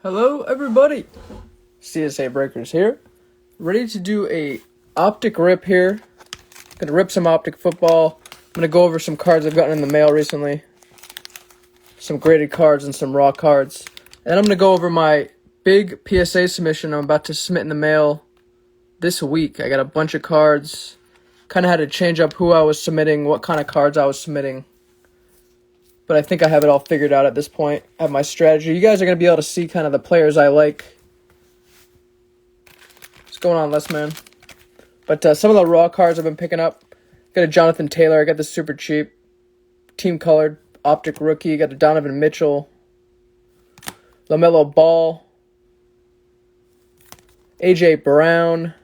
Hello everybody, CSA Breakers here, ready to do a optic rip here. Gonna rip some optic football. I'm gonna go over some cards I've gotten in the mail recently, some graded cards and some raw cards, and I'm gonna go over my big PSA submission I'm about to submit in the mail this week. I got a bunch of cards, kind of had to change up who I was submitting, what kind of cards I was submitting. But I think I have it all figured out at this point. I have my strategy. You guys are going to be able to see kind of the players I like. What's going on, Les Man? But some of the raw cards I've been picking up. Got a Jonathan Taylor. I got this super cheap. Team colored. Optic rookie. Got a Donovan Mitchell. LaMelo Ball. A.J. Brown.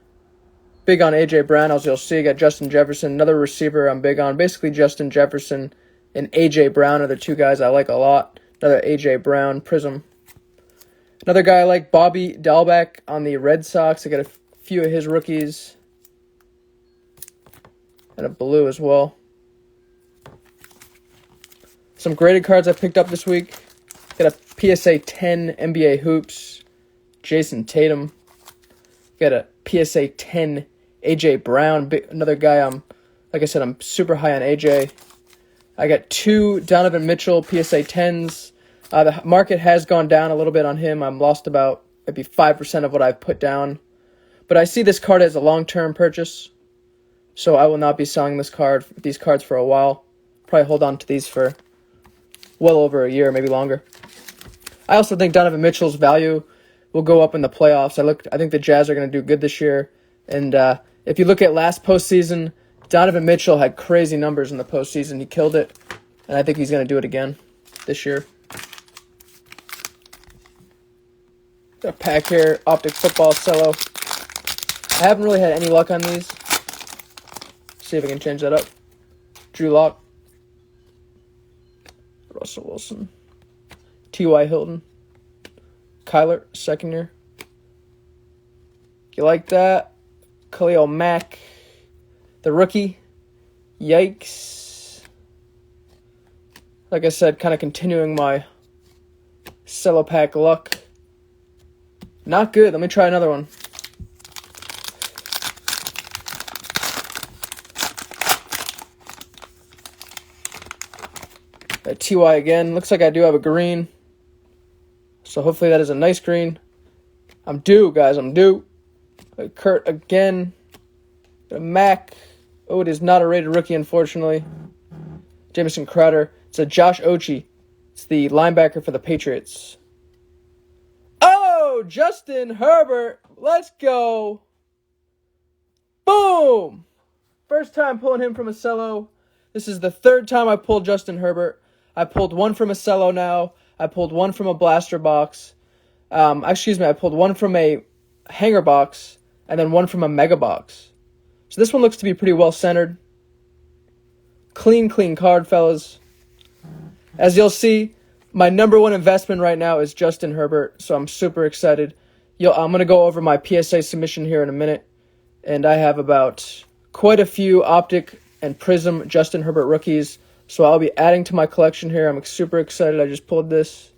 Big on A.J. Brown, as you'll see. Got Justin Jefferson. Another receiver I'm big on. Basically Justin Jefferson and A.J. Brown are the two guys I like a lot. Another A.J. Brown Prism. Another guy I like, Bobby Dahlbeck on the Red Sox. I got a few of his rookies. And a blue as well. Some graded cards I picked up this week. Got a PSA 10 NBA Hoops, Jason Tatum. Got a PSA 10 A.J. Brown. Another guy like I said, I'm super high on A.J. I got two Donovan Mitchell PSA 10s. The market has gone down a little bit on him. I'm lost about maybe 5% of what I've put down. But I see this card as a long-term purchase. So I will not be selling these cards for a while. Probably hold on to these for well over a year, maybe longer. I also think Donovan Mitchell's value will go up in the playoffs. I think the Jazz are going to do good this year. And if you look at last postseason, Donovan Mitchell had crazy numbers in the postseason. He killed it, and I think he's going to do it again this year. Got a pack here, Optic Football Cello. I haven't really had any luck on these. See if I can change that up. Drew Lock. Russell Wilson. T.Y. Hilton. Kyler, second year. You like that? Khalil Mack. The rookie, yikes. Like I said, kind of continuing my cello pack luck. Not good. Let me try another one. A TY again. Looks like I do have a green. So hopefully that is a nice green. I'm due, guys. I'm due. A Kurt again. A Mac. Oh, it is not a rated rookie, unfortunately. Jamison Crowder. It's a Josh Ochi. It's the linebacker for the Patriots. Oh, Justin Herbert. Let's go. Boom. First time pulling him from a cello. This is the third time I pulled Justin Herbert. I pulled one from a cello now. I pulled one from a blaster box. I pulled one from a hanger box and then one from a mega box. So this one looks to be pretty well centered. Clean card, fellas. As you'll see, my number one investment right now is Justin Herbert, so I'm super excited. I'm going to go over my PSA submission here in a minute, and I have about quite a few Optic and Prism Justin Herbert rookies, so I'll be adding to my collection here. I'm super excited. I just pulled this.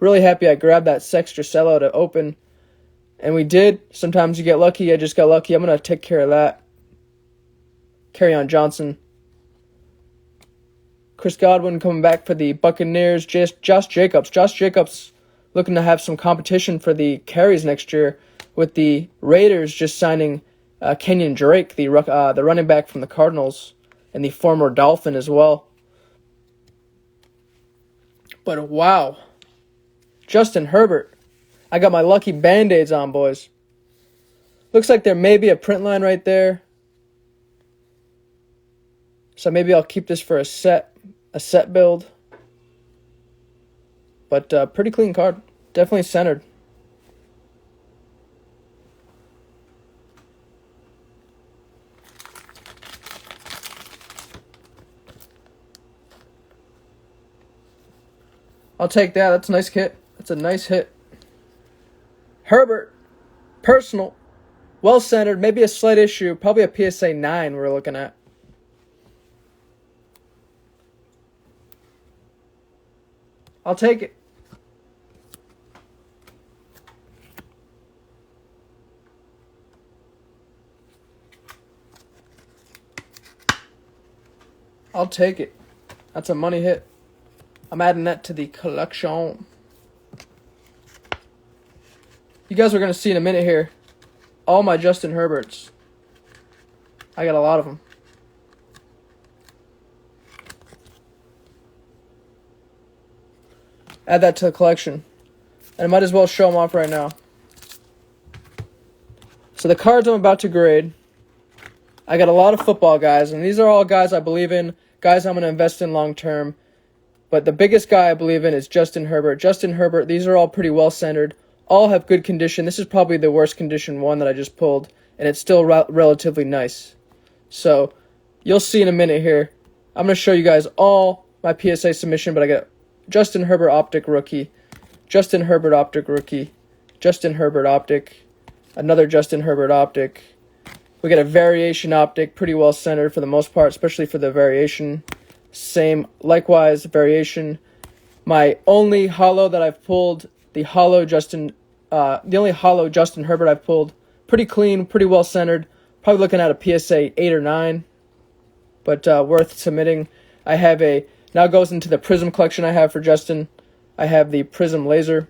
Really happy I grabbed that Sextra cello to open. And we did. Sometimes you get lucky. I just got lucky. I'm going to take care of that. Kerryon Johnson. Chris Godwin coming back for the Buccaneers. Josh Jacobs. Josh Jacobs looking to have some competition for the carries next year with the Raiders just signing Kenyon Drake, the running back from the Cardinals, and the former Dolphin as well. But wow. Justin Herbert. I got my lucky Band-Aids on, boys. Looks like there may be a print line right there. So maybe I'll keep this for a set build. But pretty clean card. Definitely centered. I'll take that. That's a nice hit. That's a nice hit. Herbert, personal, well-centered, maybe a slight issue, probably a PSA 9 we're looking at. I'll take it. I'll take it. That's a money hit. I'm adding that to the collection. You guys are going to see in a minute here all my Justin Herberts. I got a lot of them. Add that to the collection. And I might as well show them off right now. So the cards I'm about to grade, I got a lot of football guys, and these are all guys I believe in, guys I'm going to invest in long term. But the biggest guy I believe in is Justin Herbert. Justin Herbert, these are all pretty well centered. All have good condition. This is probably the worst condition one that I just pulled, and it's still relatively nice. So you'll see in a minute here. I'm going to show you guys all my PSA submission, but I got Justin Herbert optic rookie, Justin Herbert optic rookie, Justin Herbert optic, another Justin Herbert optic. We got a variation optic, pretty well centered for the most part, especially for the variation. Same, likewise, variation. My only holo that I've pulled, the only holo Justin Herbert I've pulled, pretty clean, pretty well centered. Probably looking at a PSA 8 or 9, but worth submitting. I have now goes into the Prism collection I have for Justin. I have the Prism Laser.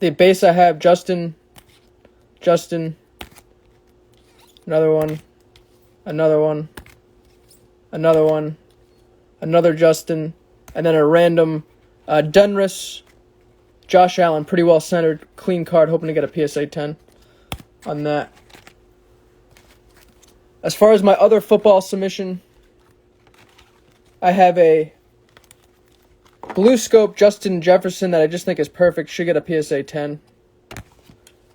The base I have Justin, another one, another Justin, and then a random Dunris, Josh Allen, pretty well centered, clean card, hoping to get a PSA 10 on that. As far as my other football submission, I have a Blue Scope Justin Jefferson that I just think is perfect. Should get a PSA 10.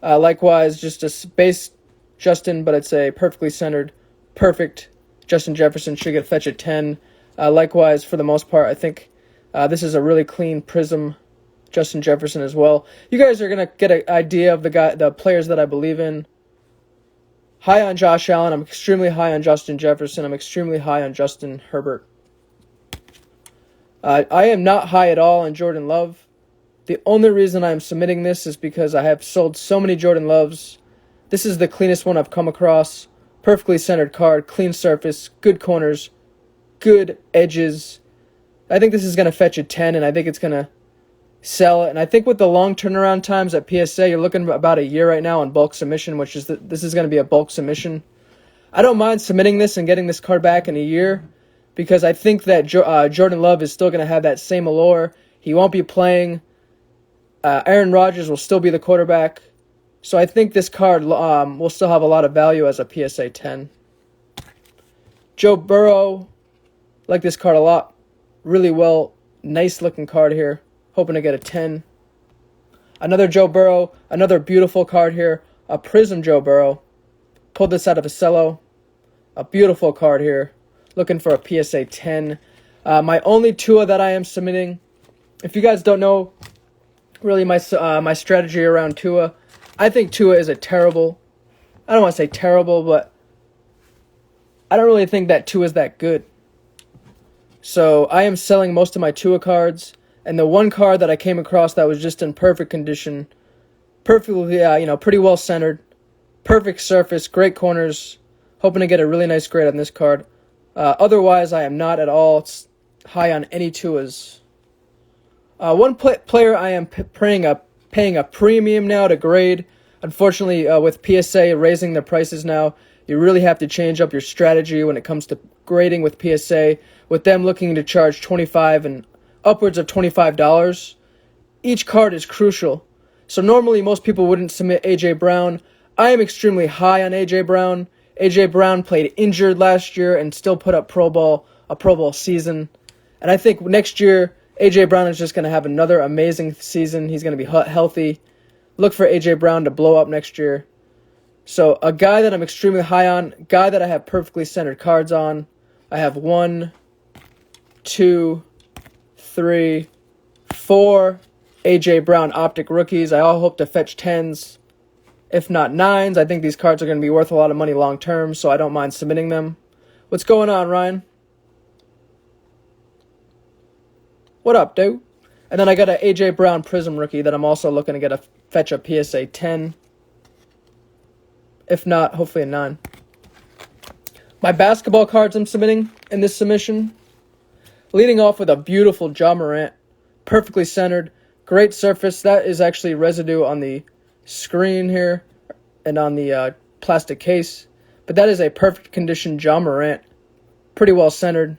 Likewise, just a base Justin, but it's a perfectly centered, perfect Justin Jefferson. Should fetch a 10. Likewise, for the most part, I think this is a really clean Prism Justin Jefferson as well. You guys are gonna get an idea of the players that I believe in. High on Josh Allen. I'm extremely high on Justin Jefferson. I'm extremely high on Justin Herbert. I am not high at all on Jordan Love. The only reason I'm submitting this is because I have sold so many Jordan Loves. This is the cleanest one I've come across. Perfectly centered card, clean surface, good corners, good edges. I think this is going to fetch a 10, and I think it's going to sell it. And I think with the long turnaround times at PSA, you're looking about a year right now on bulk submission, which is this is going to be a bulk submission. I don't mind submitting this and getting this card back in a year, because I think that Jordan Love is still going to have that same allure. He won't be playing. Aaron Rodgers will still be the quarterback. So I think this card will still have a lot of value as a PSA 10. Joe Burrow, like this card a lot. Really well, nice looking card here. Hoping to get a 10. Another Joe Burrow, another beautiful card here. A Prism Joe Burrow. Pulled this out of a cello. A beautiful card here. Looking for a PSA 10. My only Tua that I am submitting. If you guys don't know really my strategy around Tua, I think Tua is I don't want to say terrible, but I don't really think that Tua is that good. So I am selling most of my Tua cards, and the one card that I came across that was just in perfect condition, perfectly, pretty well centered, perfect surface, great corners, hoping to get a really nice grade on this card. Otherwise, I am not at all high on any Tuas. One player I am paying a premium now to grade. Unfortunately, with PSA raising their prices now, you really have to change up your strategy when it comes to grading with PSA. With them looking to charge $25 and upwards of $25, each card is crucial. So normally most people wouldn't submit A.J. Brown. I am extremely high on A.J. Brown. A.J. Brown played injured last year and still put up a Pro Bowl season. And I think next year, A.J. Brown is just going to have another amazing season. He's going to be healthy. Look for A.J. Brown to blow up next year. So a guy that I'm extremely high on, guy that I have perfectly centered cards on. I have 1, 2, 3, 4 A.J. Brown optic rookies. I all hope to fetch 10s, if not 9s. I think these cards are going to be worth a lot of money long term, so I don't mind submitting them. What's going on, Ryan? What up, dude? And then I got an A.J. Brown Prism rookie that I'm also looking to fetch a PSA 10. If not, hopefully a 9. My basketball cards I'm submitting in this submission. Leading off with a beautiful Ja Morant. Perfectly centered. Great surface. That is actually residue on the screen here and on the plastic case. But that is a perfect condition Ja Morant. Pretty well centered.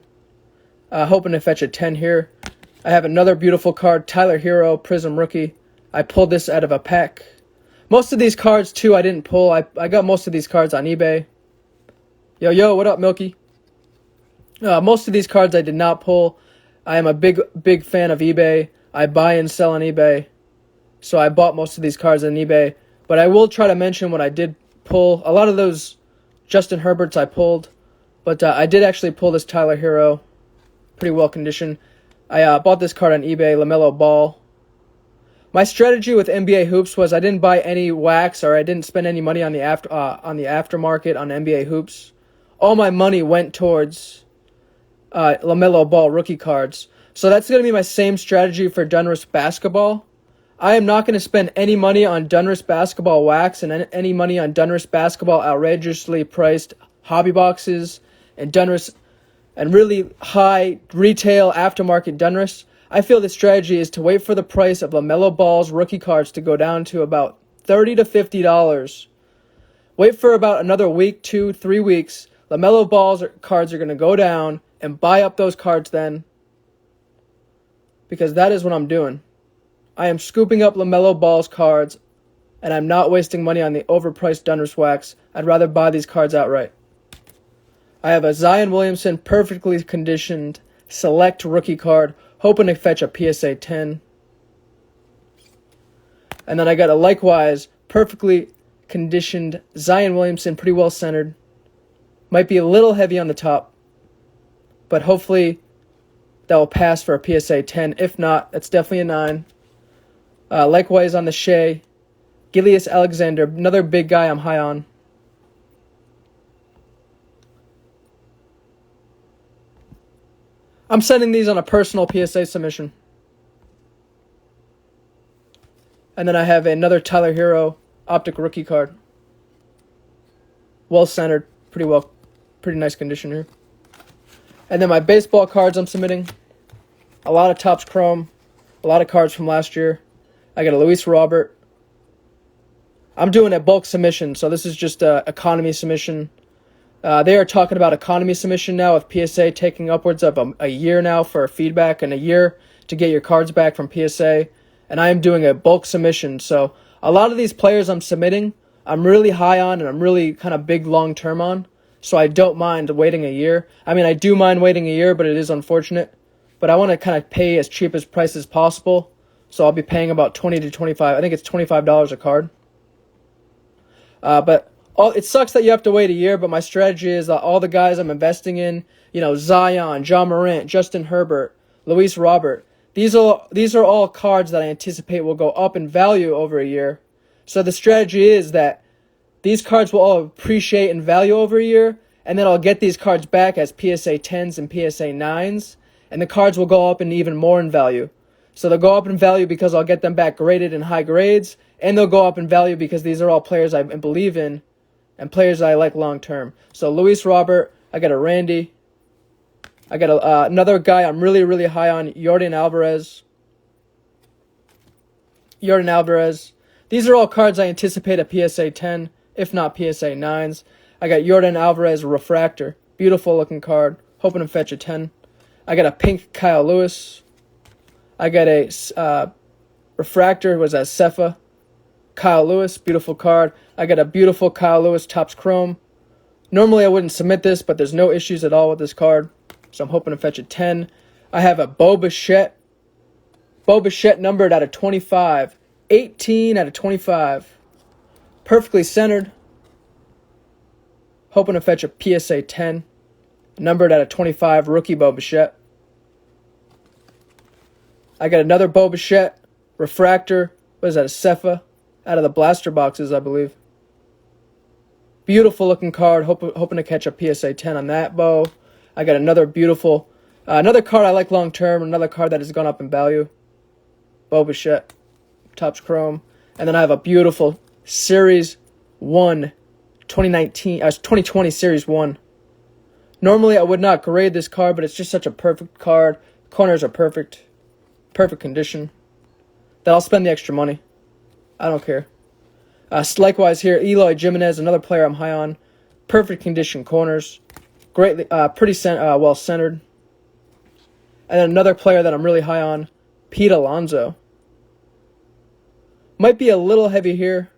Hoping to fetch a 10 here. I have another beautiful card, Tyler Hero, Prism Rookie. I pulled this out of a pack. Most of these cards, too, I didn't pull. I got most of these cards on eBay. Yo, what up, Milky? Most of these cards I did not pull. I am a big fan of eBay. I buy and sell on eBay. So I bought most of these cards on eBay. But I will try to mention what I did pull. A lot of those Justin Herberts I pulled. But I did actually pull this Tyler Hero. Pretty well conditioned. I bought this card on eBay, LaMelo Ball. My strategy with NBA Hoops was I didn't buy any wax or I didn't spend any money on the aftermarket on NBA Hoops. All my money went towards LaMelo Ball rookie cards. So that's going to be my same strategy for Donruss basketball. I am not going to spend any money on Donruss basketball wax and any money on Donruss basketball outrageously priced hobby boxes and Donruss and really high retail aftermarket Donruss. I feel the strategy is to wait for the price of LaMelo Ball's rookie cards to go down to about $30 to $50. Wait for about another week, 2-3 weeks. LaMelo Ball's cards are going to go down and buy up those cards then. Because that is what I'm doing. I am scooping up LaMelo Ball's cards and I'm not wasting money on the overpriced Donruss wax. I'd rather buy these cards outright. I have a Zion Williamson perfectly conditioned select rookie card, hoping to fetch a PSA 10. And then I got a likewise perfectly conditioned Zion Williamson, pretty well centered. Might be a little heavy on the top, but hopefully that will pass for a PSA 10. If not, that's definitely a 9. Likewise on the Shea, Gilius Alexander, another big guy I'm high on. I'm sending these on a personal PSA submission. And then I have another Tyler Hero optic rookie card. Well centered, pretty nice condition here. And then my baseball cards I'm submitting. A lot of Topps Chrome, a lot of cards from last year. I got a Luis Robert. I'm doing a bulk submission, so this is just a economy submission. They are talking about economy submission now with PSA taking upwards of a year now for feedback and a year to get your cards back from PSA. And I am doing a bulk submission. So a lot of these players I'm submitting, I'm really high on and I'm really kind of big long term on. So I don't mind waiting a year. I mean, I do mind waiting a year, but it is unfortunate. But I want to kind of pay as cheap as price as possible. So I'll be paying about $20 to $25. I think it's $25 a card. But it sucks that you have to wait a year, but my strategy is that all the guys I'm investing in, Zion, Ja Morant, Justin Herbert, Luis Robert, these are all cards that I anticipate will go up in value over a year. So the strategy is that these cards will all appreciate in value over a year, and then I'll get these cards back as PSA 10s and PSA 9s, and the cards will go up in even more in value. So they'll go up in value because I'll get them back graded in high grades, and they'll go up in value because these are all players I believe in and players that I like long term. So Luis Robert, I got a Randy. I got another guy I'm really, really high on, Jordan Alvarez. These are all cards I anticipate a PSA 10, if not PSA 9s. I got Jordan Alvarez Refractor. Beautiful looking card. Hoping to fetch a 10. I got a pink Kyle Lewis. I got a Refractor, was that Cepha? Kyle Lewis, beautiful card. I got a beautiful Kyle Lewis Topps Chrome. Normally I wouldn't submit this, but there's no issues at all with this card. So I'm hoping to fetch a 10. I have a Bo Bichette. Bo Bichette numbered out of 25. 18 out of 25. Perfectly centered. Hoping to fetch a PSA 10. Numbered out of 25. Rookie Bo Bichette. I got another Bo Bichette. Refractor. What is that, a Cepha? Out of the blaster boxes, I believe. Beautiful looking card. Hoping to catch a PSA 10 on that Bo. I got another beautiful, another card I like long term. Another card that has gone up in value. Bo Bichette, Topps Chrome. And then I have a beautiful Series 1, 2020 Series 1. Normally, I would not grade this card, but it's just such a perfect card. Corners are perfect. Perfect condition. That I'll spend the extra money. I don't care. Likewise here, Eloy Jimenez, another player I'm high on. Perfect condition corners. Greatly, pretty well centered. And then another player that I'm really high on, Pete Alonso. Might be a little heavy here,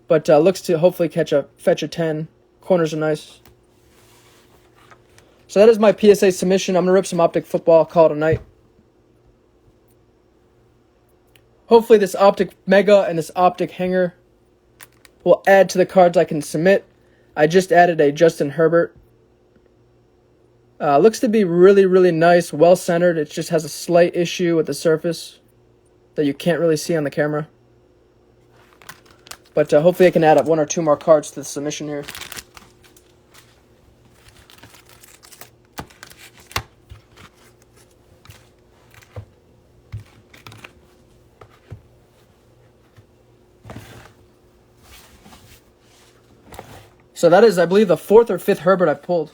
but looks to hopefully fetch a 10. Corners are nice. So that is my PSA submission. I'm going to rip some optic football, call it a night. Hopefully this optic mega and this optic hanger will add to the cards I can submit. I just added a Justin Herbert. Looks to be really, really nice, well-centered. It just has a slight issue with the surface that you can't really see on the camera. But hopefully I can add up 1 or 2 more cards to the submission here. So that is, I believe, the 4th or 5th Herbert I've pulled.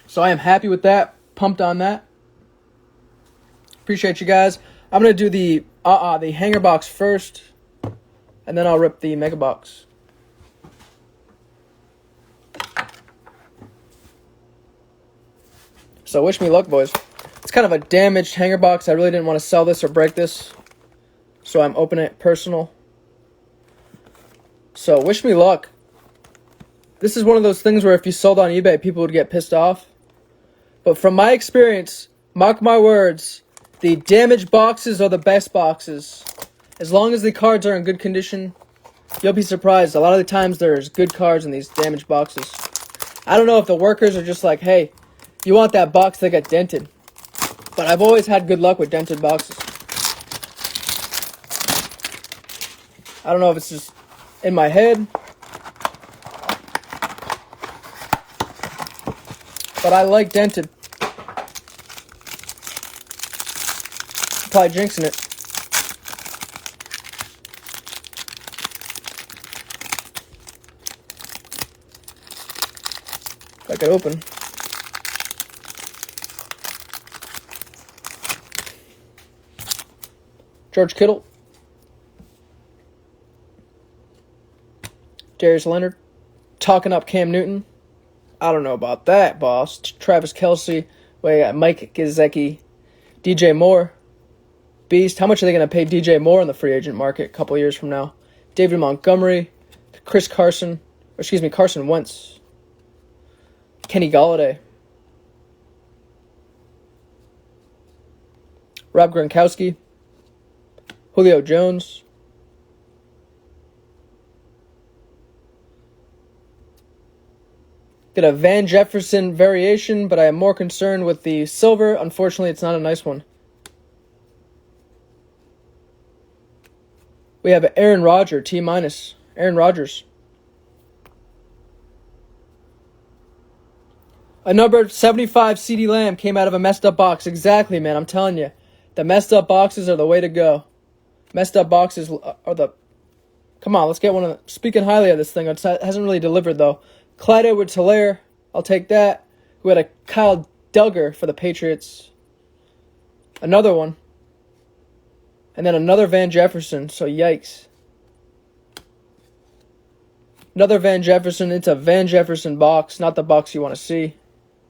So I am happy with that. Pumped on that. Appreciate you guys. I'm going to do the hanger box first, and then I'll rip the mega box. So wish me luck, boys. It's kind of a damaged hanger box. I really didn't want to sell this or break this, so I'm opening it personal. So wish me luck. This is one of those things where if you sold on eBay, people would get pissed off. But from my experience, mark my words, the damaged boxes are the best boxes. As long as the cards are in good condition, you'll be surprised. A lot of the times there's good cards in these damaged boxes. I don't know if the workers are just like, hey, you want that box that got dented. But I've always had good luck with dented boxes. I don't know if it's just in my head. But I like dented. Probably jinxing it. If I could open. George Kittle. Darius Leonard. Talking up Cam Newton. I don't know about that, boss. Travis Kelce. Mike Gesicki. DJ Moore. Beast. How much are they going to pay DJ Moore in the free agent market a couple years from now? David Montgomery. Carson Wentz. Kenny Golladay. Rob Gronkowski. Julio Jones. Got a Van Jefferson variation, but I am more concerned with the silver. Unfortunately, it's not a nice one. We have Aaron Rodgers, T-. Aaron Rodgers. A number 75 CeeDee Lamb came out of a messed up box. Exactly, man. I'm telling you. The messed up boxes are the way to go. Messed up boxes are the... Come on, let's get one of the... Speaking highly of this thing, it hasn't really delivered, though. Clyde Edwards, Hilaire. I'll take that. We had a Kyle Duggar for the Patriots. Another one. And then another Van Jefferson, so yikes. Another Van Jefferson. It's a Van Jefferson box, not the box you want to see.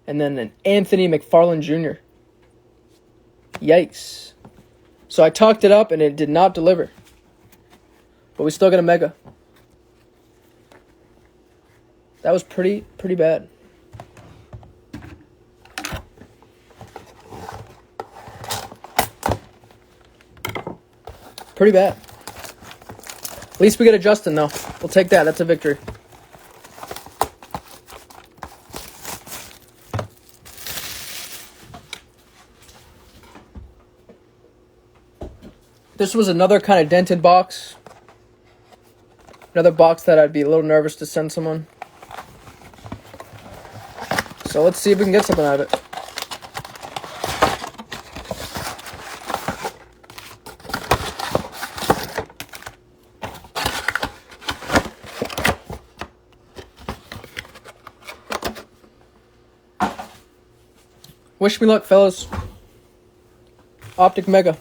And then an Anthony McFarland Jr. Yikes. So I talked it up and it did not deliver. But we still got a mega. That was pretty bad. Pretty bad. At least we get a Justin, though. We'll take that. That's a victory. This was another kind of dented box. Another box that I'd be a little nervous to send someone. So let's see if we can get something out of it. Wish me luck, fellas. Optic Mega.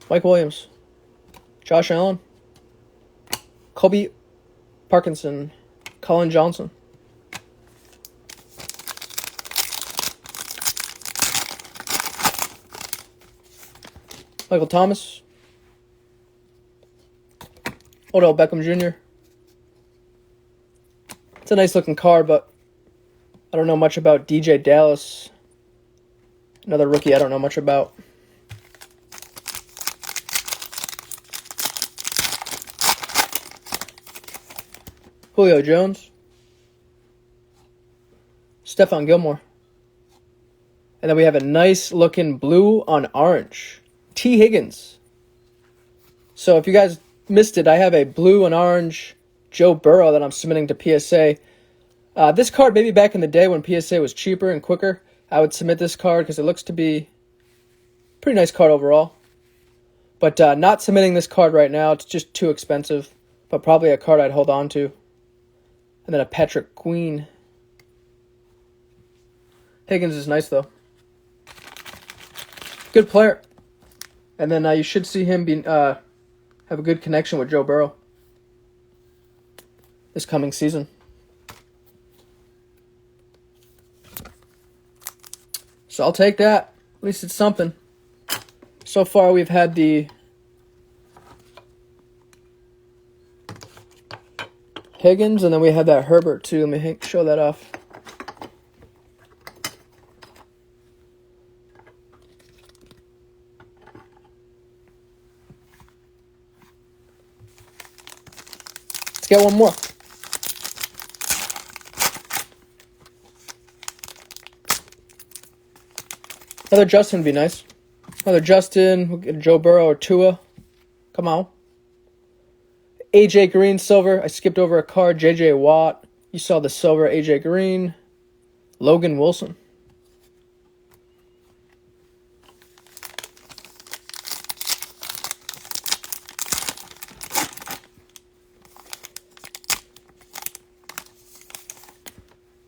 Mike Williams. Josh Allen. Kobe Parkinson. Colin Johnson. Michael Thomas. Odell Beckham Jr. It's a nice looking card, but I don't know much about DJ Dallas. Another rookie I don't know much about. Julio Jones. Stephon Gilmore. And then we have a nice looking blue on orange. Tee Higgins. So if you guys missed it, I have a blue and orange Joe Burrow that I'm submitting to PSA. This card, maybe back in the day when PSA was cheaper and quicker, I would submit this card because it looks to be a pretty nice card overall. But not submitting this card right now. It's just too expensive. But probably a card I'd hold on to. And then a Patrick Queen. Higgins is nice, though. Good player. And then you should see him have a good connection with Joe Burrow this coming season. So I'll take that. At least it's something. So far we've had the Higgins, and then we had that Herbert too. Let me show that off. Let's get one more. Another Justin would be nice. Another Justin, we'll get Joe Burrow or Tua. Come on. AJ Green, silver. I skipped over a card. JJ Watt. You saw the silver. AJ Green. Logan Wilson.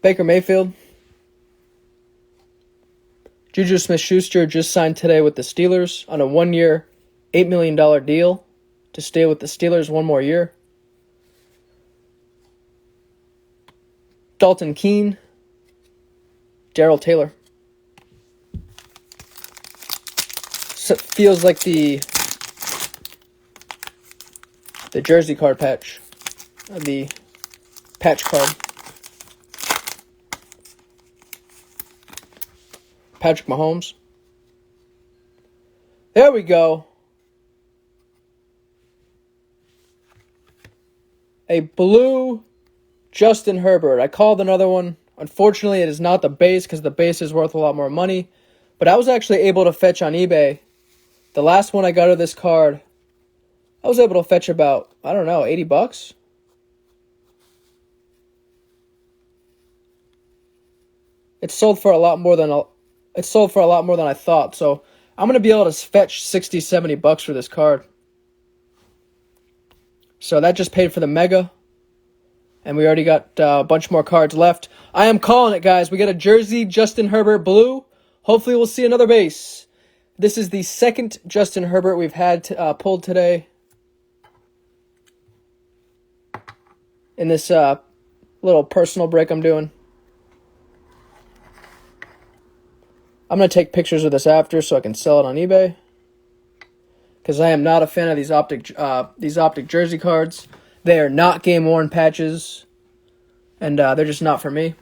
Baker Mayfield. Juju Smith-Schuster just signed today with the Steelers on a 1-year, $8 million deal to stay with the Steelers one more year. Dalton Keene. Darrell Taylor. So it feels like the jersey card patch. The patch card. Patrick Mahomes. There we go. A blue Justin Herbert. I called another one. Unfortunately, it is not the base because the base is worth a lot more money. But I was actually able to fetch on eBay. The last one I got of this card, I was able to fetch about, I don't know, $80. It sold for a lot more than I thought. So I'm going to be able to fetch $60, $70 for this card. So that just paid for the Mega. And we already got a bunch more cards left. I am calling it, guys. We got a jersey, Justin Herbert blue. Hopefully we'll see another base. This is the second Justin Herbert we've had pulled today. In this little personal break I'm doing. I'm going to take pictures of this after so I can sell it on eBay. Because I am not a fan of these optic jersey cards. They are not game-worn patches. And they're just not for me.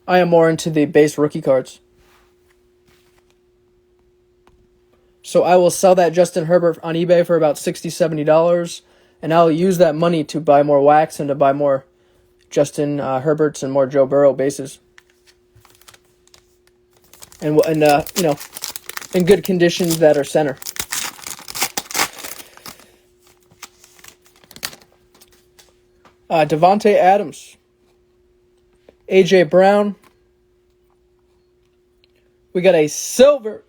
I am more into the base rookie cards. So I will sell that Justin Herbert on eBay for about $60, $70. And I'll use that money to buy more wax and to buy more Justin Herberts and more Joe Burrow bases. And you know, in good conditions that are center. Devontae Adams. A.J. Brown. We got a silver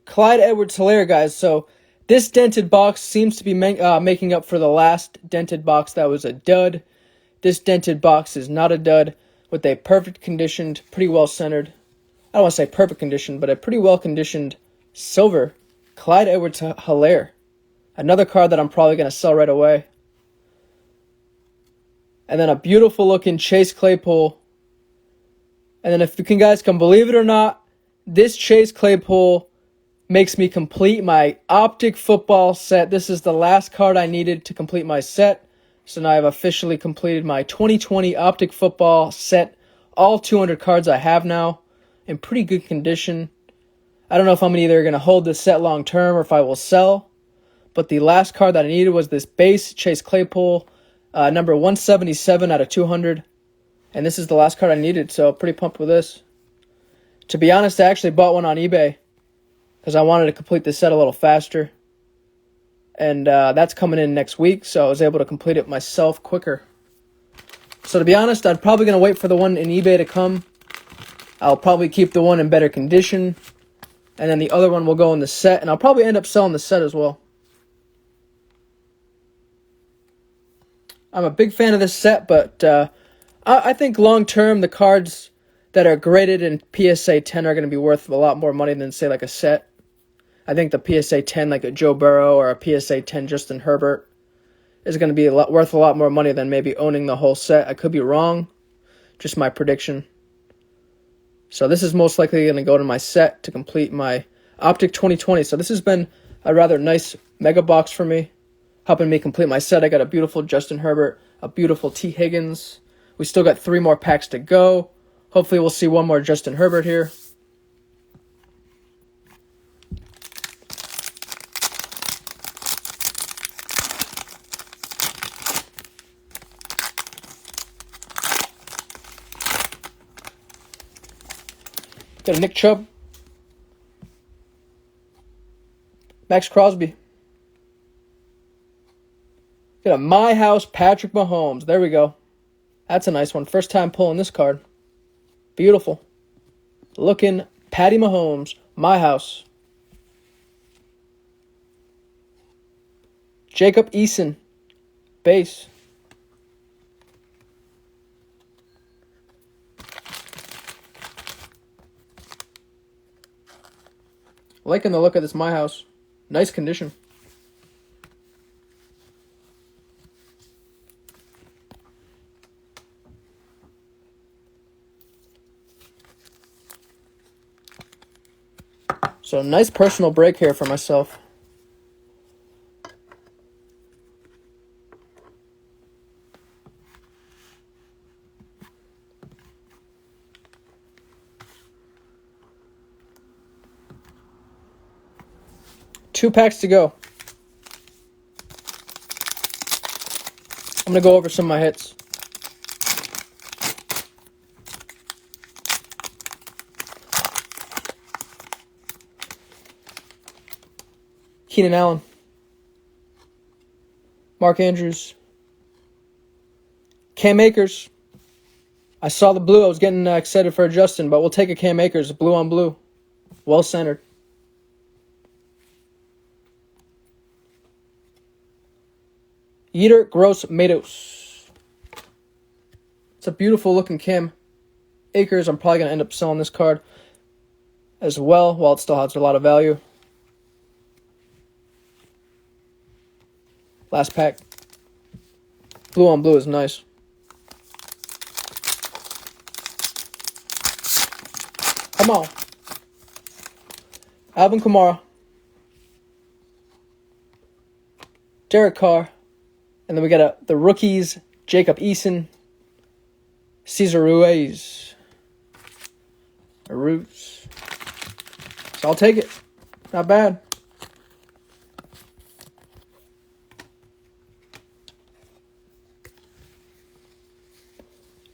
Clyde Edwards Hilaire, guys. So this dented box seems to be making up for the last dented box that was a dud. This dented box is not a dud, with a perfect conditioned, pretty well centered. I don't want to say perfect conditioned, but a pretty well conditioned silver Clyde Edwards Hilaire. Another card that I'm probably going to sell right away. And then a beautiful looking Chase Claypool. And then if you guys can believe it or not, this Chase Claypool makes me complete my optic football set. This is the last card I needed to complete my set. So now I've officially completed my 2020 optic football set. All 200 cards I have now in pretty good condition. I don't know if I'm either going to hold this set long term or if I will sell. But the last card that I needed was this base Chase Claypool, number 177 out of 200. And this is the last card I needed, so pretty pumped with this. To be honest, I actually bought one on eBay because I wanted to complete the set a little faster. And that's coming in next week, so I was able to complete it myself quicker. So to be honest, I'm probably going to wait for the one in eBay to come. I'll probably keep the one in better condition. And then the other one will go in the set, and I'll probably end up selling the set as well. I'm a big fan of this set, but I think long-term the cards that are graded in PSA 10 are going to be worth a lot more money than, say, like a set. I think the PSA 10, like a Joe Burrow or a PSA 10 Justin Herbert, is going to be worth a lot more money than maybe owning the whole set. I could be wrong. Just my prediction. So this is most likely going to go to my set to complete my Optic 2020. So this has been a rather nice mega box for me, helping me complete my set. I got a beautiful Justin Herbert, a beautiful Tee Higgins. We still got 3 more packs to go. Hopefully we'll see one more Justin Herbert here. Got a Nick Chubb. Max Crosby. Got a My House Patrick Mahomes. There we go. That's a nice one. First time pulling this card. Beautiful. Looking Patty Mahomes. My House. Jacob Eason. Base. Liking the look of this My House. Nice condition. So nice personal break here for myself. Two packs to go. I'm going to go over some of my hits. Keenan Allen. Mark Andrews. Cam Akers. I saw the blue. I was getting excited for Justin, but we'll take a Cam Akers. Blue on blue. Well centered. Yetur Gross-Matos. It's a beautiful looking Cam Akers. I'm probably going to end up selling this card as well, while it still has a lot of value. Last pack. Blue on blue is nice. Come on. Alvin Kamara. Derek Carr. And then we got the rookies, Jacob Eason, Cesar Ruiz. Roots. So I'll take it. Not bad.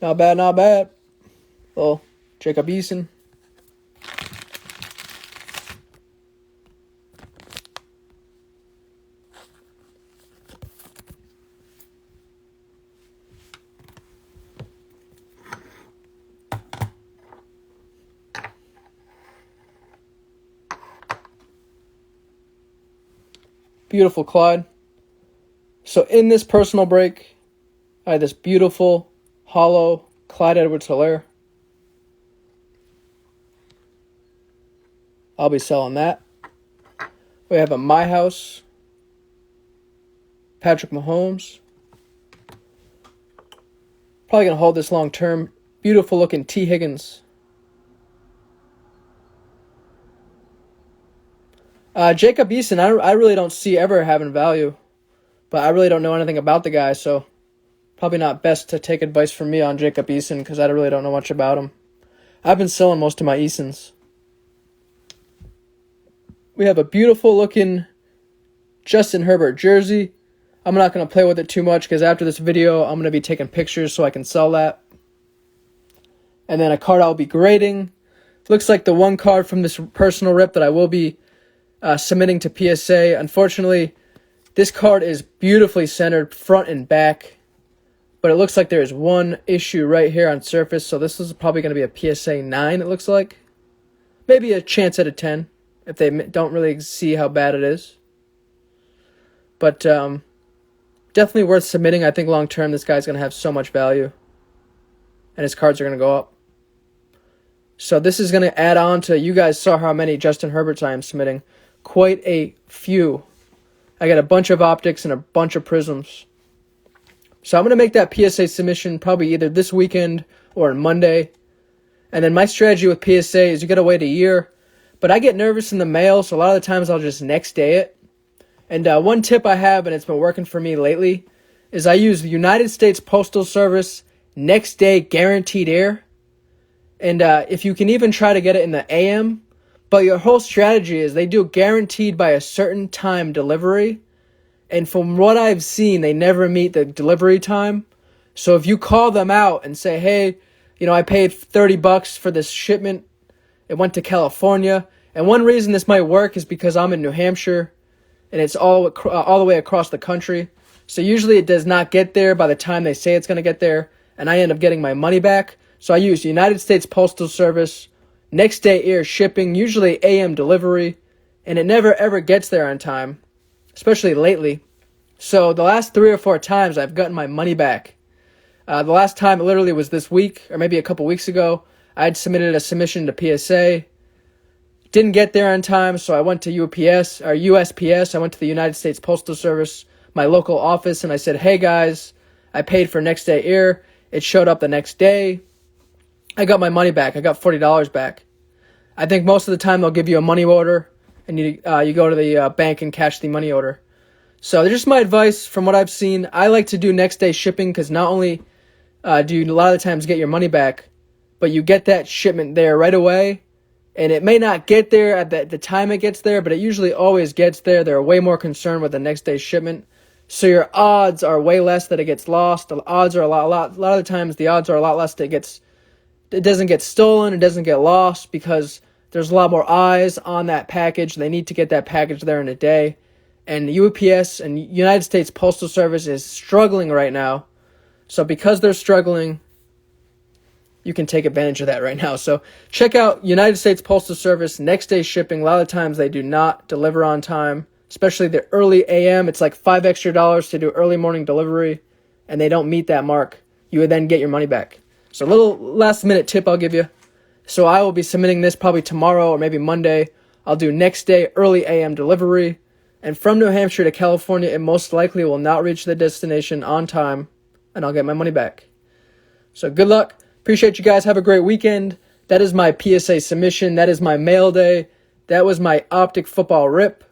Not bad, not bad. Little Jacob Eason. Beautiful Clyde. So in this personal break, I had this beautiful holo Clyde Edwards Hilaire. I'll be selling that. We have a My House Patrick Mahomes. Probably going to hold this long term. Beautiful looking Tee Higgins. Jacob Eason, I really don't see ever having value. But I really don't know anything about the guy, so probably not best to take advice from me on Jacob Eason because I really don't know much about him. I've been selling most of my Easons. We have a beautiful looking Justin Herbert jersey. I'm not going to play with it too much because after this video, I'm going to be taking pictures so I can sell that. And then a card I'll be grading. Looks like the one card from this personal rip that I will be submitting to PSA. Unfortunately, this card is beautifully centered front and back. But it looks like there is one issue right here on surface. So this is probably going to be a PSA 9, it looks like. Maybe a chance at a 10 if they don't really see how bad it is. But definitely worth submitting. I think long term this guy's going to have so much value. And his cards are going to go up. So this is going to add on to, you guys saw how many Justin Herberts I am submitting. Quite a few. I got a bunch of optics and a bunch of prisms. So I'm going to make that PSA submission probably either this weekend or on Monday. And then my strategy with PSA is you got to wait a year. But I get nervous in the mail, so a lot of the times I'll just next day it. And one tip I have, and it's been working for me lately, is I use the United States Postal Service next day guaranteed air. And if you can even try to get it in the AM, but your whole strategy is they do guaranteed by a certain time delivery. And from what I've seen, they never meet the delivery time. So if you call them out and say, hey, I paid $30 for this shipment. It went to California. And one reason this might work is because I'm in New Hampshire. And it's all the way across the country. So usually it does not get there by the time they say it's going to get there. And I end up getting my money back. So I use United States Postal Service, next day air shipping, usually AM delivery. And it never ever gets there on time, especially lately. So the last 3 or 4 times I've gotten my money back. The last time it literally was this week, or maybe a couple weeks ago. I had submitted a submission to PSA. Didn't get there on time, so I went to USPS. I went to the United States Postal Service, my local office, and I said, hey guys, I paid for next day air. It showed up the next day. I got my money back. I got $40 back. I think most of the time they'll give you a money order, and you go to the bank and cash the money order. So just my advice from what I've seen. I like to do next day shipping because not only do you a lot of the times get your money back, but you get that shipment there right away. And it may not get there at the time it gets there, but it usually always gets there. They're way more concerned with the next day's shipment. So your odds are way less that it gets lost. The odds are a lot of the times the odds are a lot less that it doesn't get stolen, it doesn't get lost because there's a lot more eyes on that package. They need to get that package there in a day. And UPS and United States Postal Service is struggling right now. So because they're struggling, you can take advantage of that right now. So check out United States Postal Service next day shipping. A lot of times they do not deliver on time, especially the early AM. It's like $5 extra to do early morning delivery, and they don't meet that mark. You would then get your money back. So a little last minute tip I'll give you. So I will be submitting this probably tomorrow or maybe Monday. I'll do next day early AM delivery. And from New Hampshire to California, it most likely will not reach the destination on time, and I'll get my money back. So good luck. Appreciate you guys. Have a great weekend. That is my PSA submission. That is my mail day. That was my optic football rip.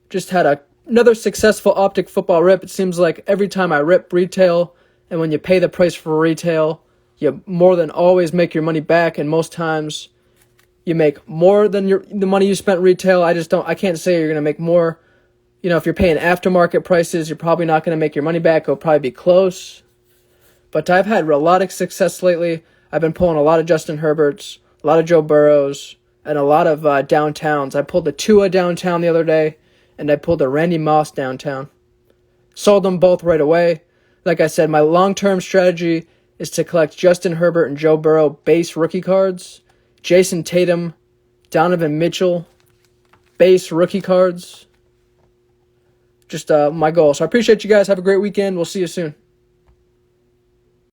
Just had another successful optic football rip. It seems like every time I rip retail, and when you pay the price for retail, you more than always make your money back, and most times you make more than the money you spent retail. I can't say you're going to make more. If you're paying aftermarket prices, you're probably not going to make your money back. It'll probably be close. But I've had a lot of success lately. I've been pulling a lot of Justin Herberts, a lot of Joe Burrows, and a lot of downtowns. I pulled the Tua downtown the other day, and I pulled the Randy Moss downtown. Sold them both right away. Like I said, my long-term strategy is to collect Justin Herbert and Joe Burrow base rookie cards, Jason Tatum, Donovan Mitchell, base rookie cards. just my goal. So I appreciate you guys. Have a great weekend. We'll see you soon.